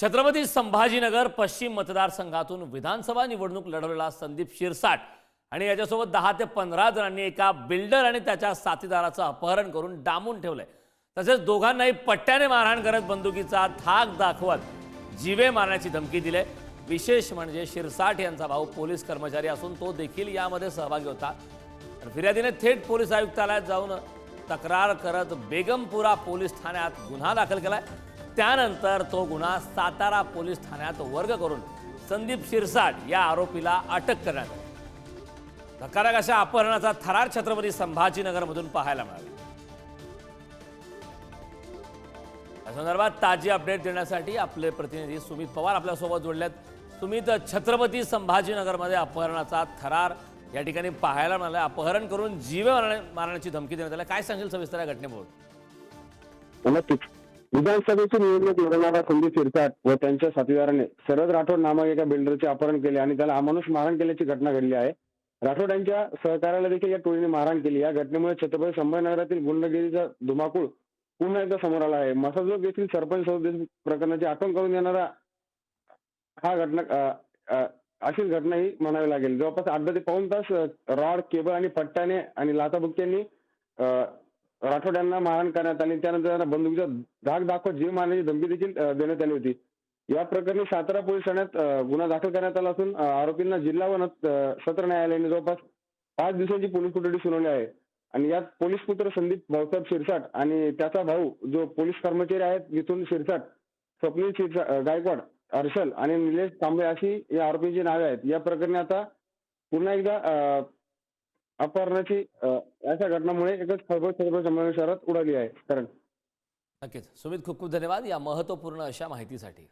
छत्रपती संभाजीनगर पश्चिम मतदारसंघातून विधानसभा निवडणूक लढवलेला संदीप शिरसाट आणि याच्यासोबत 10 ते 15 जणांनी एका बिल्डर आणि त्याच्या साथीदाराचं अपहरण करून डांबून ठेवलंय। तसेच दोघांनाही पट्ट्याने मारहाण करत बंदुकीचा धाक दाखवत जीवे मारण्याची धमकी दिली। विशेष म्हणजे शिरसाट यांचा भाऊ पोलीस कर्मचारी असून तो देखील यामध्ये सहभागी होता। तर फिर्यादीने थेट पोलीस आयुक्तालयात जाऊन तक्रार करत बेगमपुरा पोलीस ठाण्यात गुन्हा दाखल केलाय। त्यानंतर तो गुन्हा सातारा पोलीस ठाण्यात वर्ग करून संदीप शिरसाट या आरोपीला अटक करण्यात आली। धक्कादायक अशा अपहरणाचा थरार छत्रपती संभाजीनगरमधून पाहायला मिळाला। या संदर्भात ताजी अपडेट देण्यासाठी आपले प्रतिनिधी सुमित पवार आपल्यासोबत जोडलेत। सुमित, छत्रपती संभाजीनगरमध्ये अपहरणाचा थरार या ठिकाणी पाहायला मिळाला। अपहरण करून जीवे मारण्याची धमकी देण्यात आली। काय सांगेल सविस्तर या घटनेबाबत? नक्कीच विधानसभेची निवडणूक लढवणारा संदीप शिरसाट व त्यांच्या साथीदाराने शरद राठोड नामक एका बिल्डरचे अपहरण केले आणि त्याला अमानुष मारहाण केल्याची घटना घडली आहे। राठोड यांच्या सहकार्याला देखील या टोळीने मारहाण केली। या घटनेमुळे छत्रपती संभाजीनगरातील गुंडगिरीचा धुमाकूळ पुन्हा एकदा समोर आला आहे। मसाजोग येथील सरपंच सदस्य प्रकरणाची आठवण करून देणारा हा घटना अशीच घटना ही म्हणावी लागेल। जवळपास अर्धा ते पाऊण तास रॉड, केबल आणि पट्ट्याने आणि लाथाबुक्क्यांनी राठोड यांना मारहाण करण्यात आली। त्यानंतर त्यांना बंदुकीचा धाक दाखवत जीव मारण्याची धमकी देखील देण्यात आली होती। या प्रकरणी सातारा पोलीस ठाण्यात गुन्हा दाखल करण्यात आला असून आरोपींना जिल्हा व सत्र न्यायालयाने जवळपास 5 दिवसांची पोलीस कोठडी सुनावली आहे। आणि यात पोलीस पुत्र संदीप भाऊसाहेब शिरसाट आणि त्याचा भाऊ जो पोलीस कर्मचारी आहेत मिथुन शिरसाट, स्वप्नील गायकवाड, हर्षल आणि निलेश तांबे अशी या आरोपींची नावे आहेत। या प्रकरणी आता पुन्हा एकदा अपहरणाची अशा घटनामुळे एकच खळबळ छत्रपती संभाजीनगर शहरात उडाली आहे। कारण नक्कीच सुमित, खूप खूप धन्यवाद या महत्त्वपूर्ण अशा माहितीसाठी।